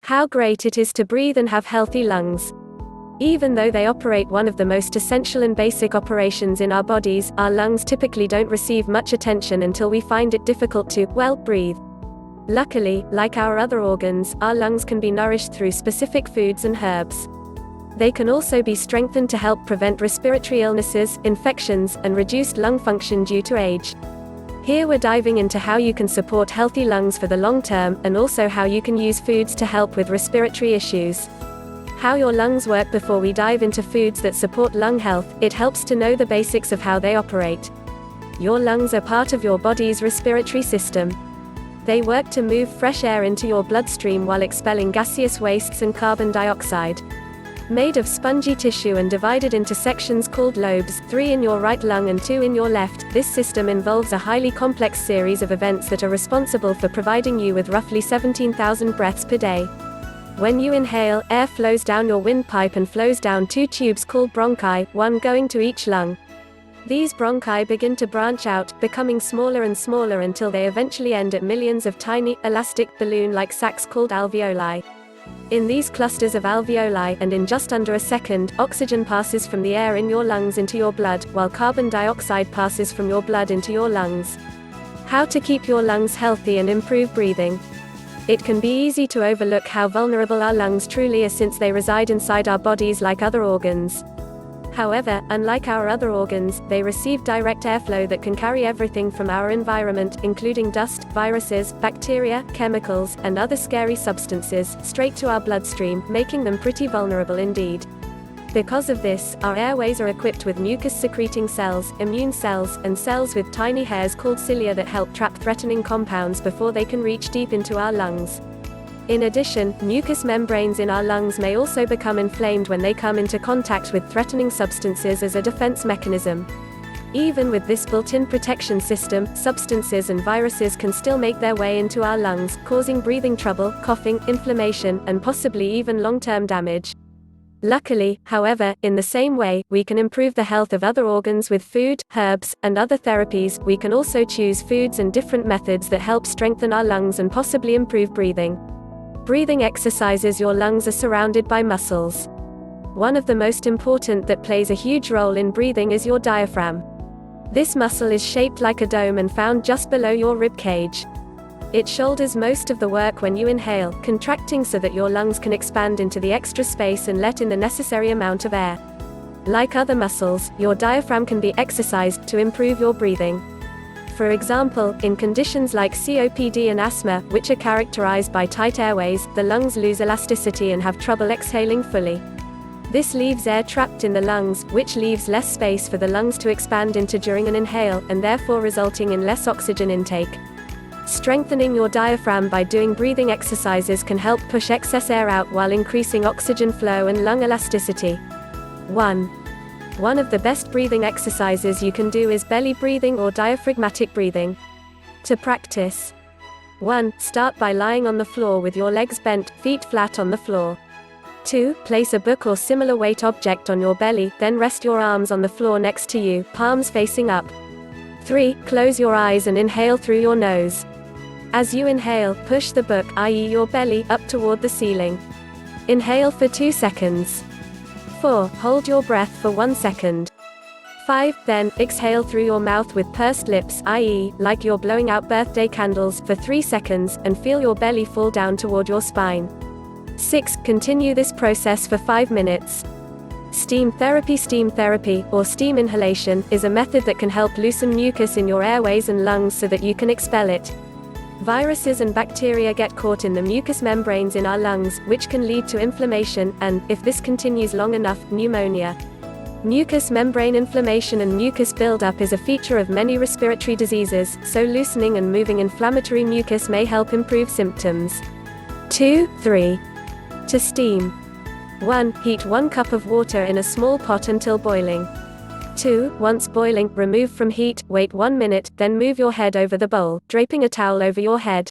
How great it is to breathe and have healthy lungs. Even though they operate one of the most essential and basic operations in our bodies, our lungs typically don't receive much attention until we find it difficult to, well, breathe. Luckily, like our other organs, our lungs can be nourished through specific foods and herbs. They can also be strengthened to help prevent respiratory illnesses, infections, and reduced lung function due to age. Here we're diving into how you can support healthy lungs for the long term, and also how you can use foods to help with respiratory issues. How your lungs work. Before we dive into foods that support lung health, it helps to know the basics of how they operate. Your lungs are part of your body's respiratory system. They work to move fresh air into your bloodstream while expelling gaseous wastes and carbon dioxide. Made of spongy tissue and divided into sections called lobes, 3 in your right lung and 2 in your left, this system involves a highly complex series of events that are responsible for providing you with roughly 17,000 breaths per day. When you inhale, air flows down your windpipe and flows down 2 tubes called bronchi, one going to each lung. These bronchi begin to branch out, becoming smaller and smaller until they eventually end at millions of tiny, elastic, balloon-like sacs called alveoli. In these clusters of alveoli, and in just under a second, oxygen passes from the air in your lungs into your blood, while carbon dioxide passes from your blood into your lungs. How to keep your lungs healthy and improve breathing. It can be easy to overlook how vulnerable our lungs truly are, since they reside inside our bodies like other organs. However, unlike our other organs, they receive direct airflow that can carry everything from our environment, including dust, viruses, bacteria, chemicals, and other scary substances, straight to our bloodstream, making them pretty vulnerable indeed. Because of this, our airways are equipped with mucus-secreting cells, immune cells, and cells with tiny hairs called cilia that help trap threatening compounds before they can reach deep into our lungs. In addition, mucous membranes in our lungs may also become inflamed when they come into contact with threatening substances as a defense mechanism. Even with this built-in protection system, substances and viruses can still make their way into our lungs, causing breathing trouble, coughing, inflammation, and possibly even long-term damage. Luckily, however, in the same way we can improve the health of other organs with food, herbs, and other therapies, we can also choose foods and different methods that help strengthen our lungs and possibly improve breathing. Breathing exercises. Your lungs are surrounded by muscles. One of the most important that plays a huge role in breathing is your diaphragm. This muscle is shaped like a dome and found just below your rib cage. It shoulders most of the work when you inhale, contracting so that your lungs can expand into the extra space and let in the necessary amount of air. Like other muscles, your diaphragm can be exercised to improve your breathing. For example, in conditions like COPD and asthma, which are characterized by tight airways, the lungs lose elasticity and have trouble exhaling fully. This leaves air trapped in the lungs, which leaves less space for the lungs to expand into during an inhale, and therefore resulting in less oxygen intake. Strengthening your diaphragm by doing breathing exercises can help push excess air out while increasing oxygen flow and lung elasticity. 1. One of the best breathing exercises you can do is belly breathing or diaphragmatic breathing. To practice. 1. Start by lying on the floor with your legs bent, feet flat on the floor. 2. Place a book or similar weight object on your belly, then rest your arms on the floor next to you, palms facing up. 3. Close your eyes and inhale through your nose. As you inhale, push the book, i.e. your belly, up toward the ceiling. Inhale for 2 seconds. 4. Hold your breath for 1 second. 5. Then, exhale through your mouth with pursed lips, i.e., like you're blowing out birthday candles, for 3 seconds, and feel your belly fall down toward your spine. 6. Continue this process for 5 minutes. Steam therapy, or steam inhalation, is a method that can help loosen mucus in your airways and lungs so that you can expel it. Viruses and bacteria get caught in the mucous membranes in our lungs, which can lead to inflammation, and, if this continues long enough, pneumonia. Mucous membrane inflammation and mucus buildup is a feature of many respiratory diseases, so loosening and moving inflammatory mucus may help improve symptoms. 2. 3. To steam. 1. Heat 1 cup of water in a small pot until boiling. 2. Once boiling, remove from heat, wait 1 minute, then move your head over the bowl, draping a towel over your head.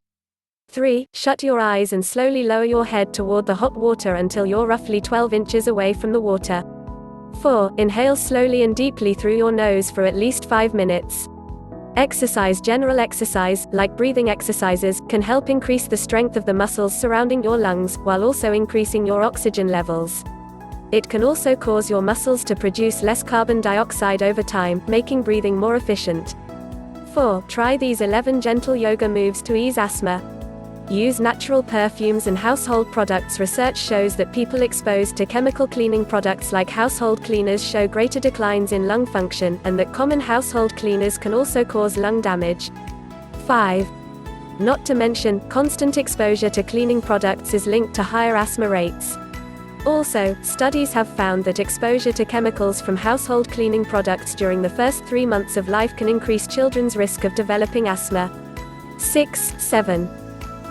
3. Shut your eyes and slowly lower your head toward the hot water until you're roughly 12 inches away from the water. 4. Inhale slowly and deeply through your nose for at least 5 minutes. General exercise, like breathing exercises, can help increase the strength of the muscles surrounding your lungs, while also increasing your oxygen levels. It can also cause your muscles to produce less carbon dioxide over time, making breathing more efficient. 4. Try these 11 gentle yoga moves to ease asthma. Use natural perfumes and household products. Research shows that people exposed to chemical cleaning products like household cleaners show greater declines in lung function, and that common household cleaners can also cause lung damage. 5. Not to mention, constant exposure to cleaning products is linked to higher asthma rates. Also, studies have found that exposure to chemicals from household cleaning products during the first 3 months of life can increase children's risk of developing asthma. 6. 7.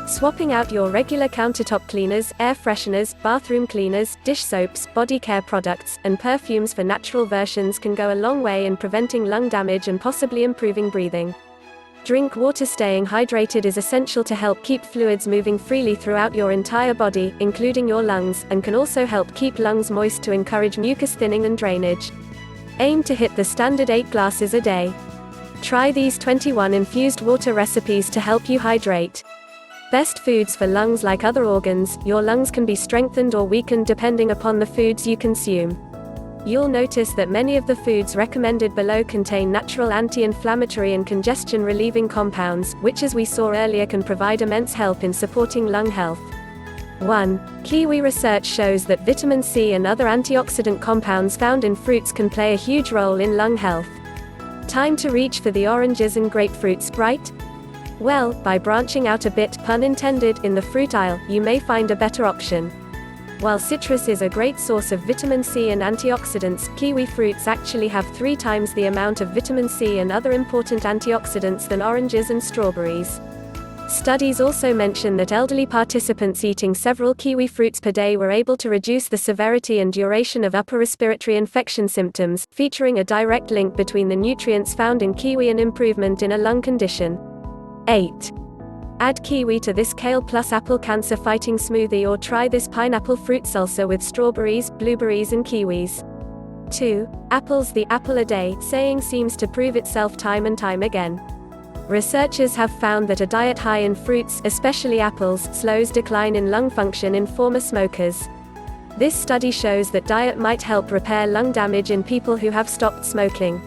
Swapping out your regular countertop cleaners, air fresheners, bathroom cleaners, dish soaps, body care products, and perfumes for natural versions can go a long way in preventing lung damage and possibly improving breathing. Drink water. Staying hydrated is essential to help keep fluids moving freely throughout your entire body, including your lungs, and can also help keep lungs moist to encourage mucus thinning and drainage. Aim to hit the standard 8 glasses a day. Try these 21 infused water recipes to help you hydrate. Best foods for lungs. Like other organs, your lungs can be strengthened or weakened depending upon the foods you consume. You'll notice that many of the foods recommended below contain natural anti-inflammatory and congestion-relieving compounds, which, as we saw earlier, can provide immense help in supporting lung health. 1. Kiwi. Research shows that vitamin C and other antioxidant compounds found in fruits can play a huge role in lung health. Time to reach for the oranges and grapefruits, right? Well, by branching out a bit, pun intended, in the fruit aisle, you may find a better option. While citrus is a great source of vitamin C and antioxidants, kiwi fruits actually have 3 times the amount of vitamin C and other important antioxidants than oranges and strawberries. Studies also mention that elderly participants eating several kiwi fruits per day were able to reduce the severity and duration of upper respiratory infection symptoms, featuring a direct link between the nutrients found in kiwi and improvement in a lung condition. 8. Add kiwi to this kale plus apple cancer fighting smoothie, or try this pineapple fruit salsa with strawberries, blueberries and kiwis. 2. Apples. The apple a day saying seems to prove itself time and time again. Researchers have found that a diet high in fruits, especially apples, slows decline in lung function in former smokers. This study shows that diet might help repair lung damage in people who have stopped smoking.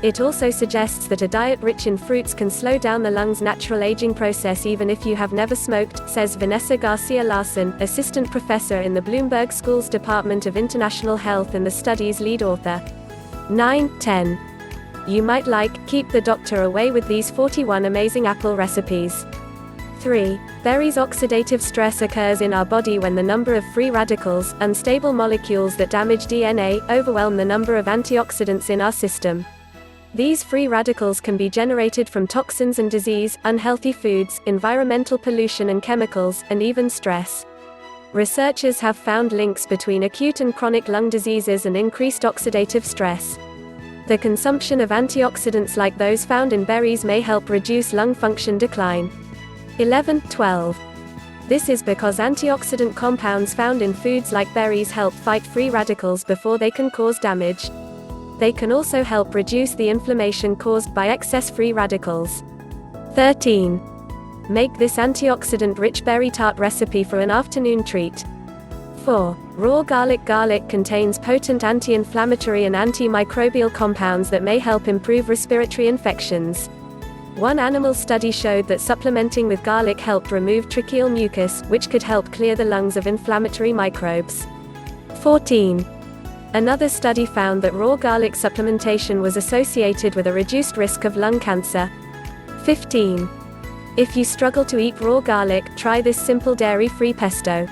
It also suggests that a diet rich in fruits can slow down the lungs' natural aging process even if you have never smoked, says Vanessa Garcia Larson, assistant professor in the Bloomberg School's Department of International Health and the study's lead author. 9. 10. You might keep the doctor away with these 41 amazing apple recipes. 3. Berries. Oxidative stress occurs in our body when the number of free radicals, unstable molecules that damage DNA, overwhelm the number of antioxidants in our system. These free radicals can be generated from toxins and disease, unhealthy foods, environmental pollution and chemicals, and even stress. Researchers have found links between acute and chronic lung diseases and increased oxidative stress. The consumption of antioxidants like those found in berries may help reduce lung function decline. 11. 12. This is because antioxidant compounds found in foods like berries help fight free radicals before they can cause damage. They can also help reduce the inflammation caused by excess free radicals. 13. Make this antioxidant-rich berry tart recipe for an afternoon treat. 4. Raw garlic. Garlic contains potent anti-inflammatory and antimicrobial compounds that may help improve respiratory infections. One animal study showed that supplementing with garlic helped remove tracheal mucus, which could help clear the lungs of inflammatory microbes. 14. Another study found that raw garlic supplementation was associated with a reduced risk of lung cancer. 15. If you struggle to eat raw garlic, try this simple dairy-free pesto.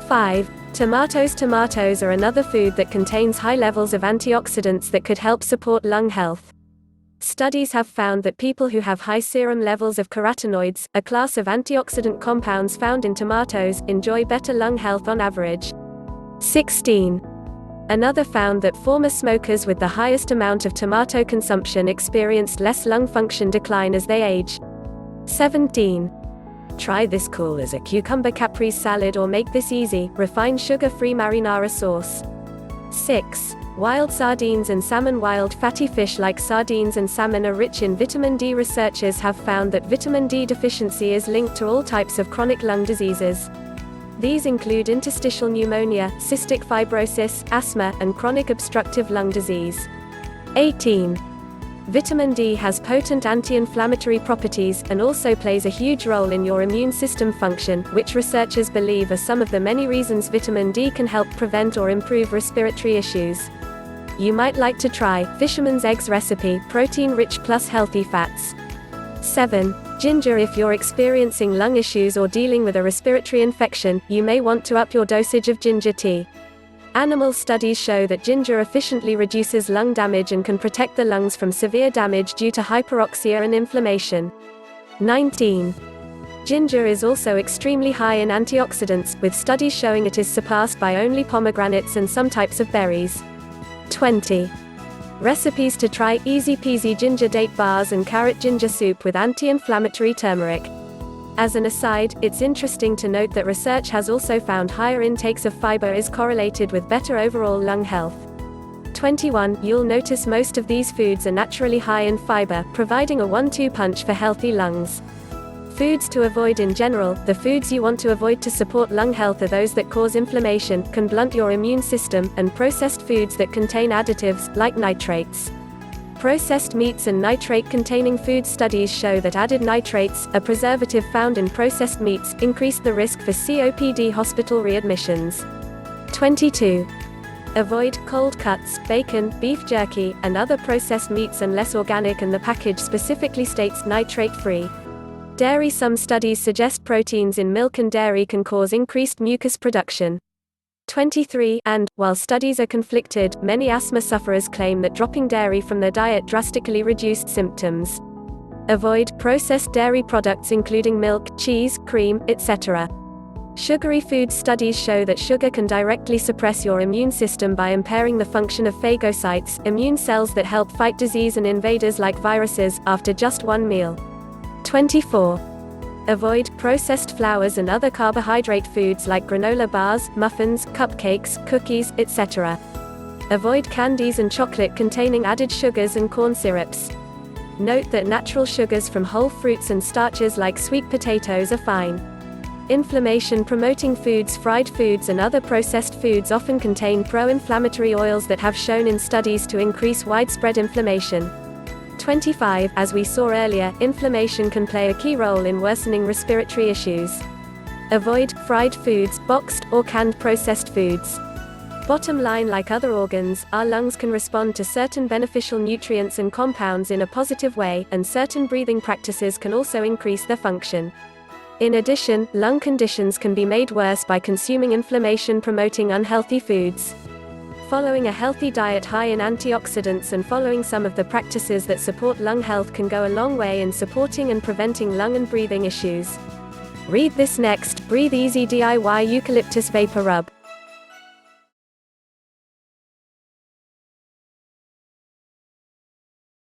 5. Tomatoes. Tomatoes are another food that contains high levels of antioxidants that could help support lung health. Studies have found that people who have high serum levels of carotenoids, a class of antioxidant compounds found in tomatoes, enjoy better lung health on average. 16. Another found that former smokers with the highest amount of tomato consumption experienced less lung function decline as they age. 17. Try this cool as a cucumber caprese salad, or make this easy, refined sugar-free marinara sauce. 6. Wild sardines and salmon. Wild fatty fish like sardines and salmon are rich in vitamin D. Researchers have found that vitamin D deficiency is linked to all types of chronic lung diseases. These include interstitial pneumonia, cystic fibrosis, asthma, and chronic obstructive lung disease. 18. Vitamin D has potent anti-inflammatory properties, and also plays a huge role in your immune system function, which researchers believe are some of the many reasons vitamin D can help prevent or improve respiratory issues. You might like to try Fisherman's Eggs recipe, protein-rich plus healthy fats. 7. Ginger. If you're experiencing lung issues or dealing with a respiratory infection, you may want to up your dosage of ginger tea. Animal studies show that ginger efficiently reduces lung damage and can protect the lungs from severe damage due to hyperoxia and inflammation. 19. Ginger is also extremely high in antioxidants, with studies showing it is surpassed by only pomegranates and some types of berries. 20. Recipes to try: easy peasy ginger date bars and carrot ginger soup with anti-inflammatory turmeric. As an aside, it's interesting to note that research has also found higher intakes of fiber is correlated with better overall lung health. 21. You'll notice most of these foods are naturally high in fiber, providing a 1-2 punch for healthy lungs. Foods to avoid in general. The foods you want to avoid to support lung health are those that cause inflammation, can blunt your immune system, and processed foods that contain additives, like nitrates. Processed meats and nitrate-containing foods. Studies show that added nitrates, a preservative found in processed meats, increase the risk for COPD hospital readmissions. 22. Avoid cold cuts, bacon, beef jerky, and other processed meats unless organic and the package specifically states nitrate-free. Dairy. Some studies suggest proteins in milk and dairy can cause increased mucus production. 23. And, while studies are conflicted, many asthma sufferers claim that dropping dairy from their diet drastically reduced symptoms. Avoid processed dairy products including milk, cheese, cream, etc. Sugary foods. Studies show that sugar can directly suppress your immune system by impairing the function of phagocytes, immune cells that help fight disease and invaders like viruses, after just one meal. 24. Avoid processed flours and other carbohydrate foods like granola bars, muffins, cupcakes, cookies, etc. Avoid candies and chocolate containing added sugars and corn syrups. Note that natural sugars from whole fruits and starches like sweet potatoes are fine. Inflammation-promoting foods. Fried foods and other processed foods often contain pro-inflammatory oils that have shown in studies to increase widespread inflammation. 25. As we saw earlier, inflammation can play a key role in worsening respiratory issues. Avoid fried foods, boxed, or canned processed foods. Bottom line: like other organs, our lungs can respond to certain beneficial nutrients and compounds in a positive way, and certain breathing practices can also increase their function. In addition, lung conditions can be made worse by consuming inflammation-promoting unhealthy foods. Following a healthy diet high in antioxidants and following some of the practices that support lung health can go a long way in supporting and preventing lung and breathing issues. Read this next: Breathe Easy DIY Eucalyptus Vapor Rub.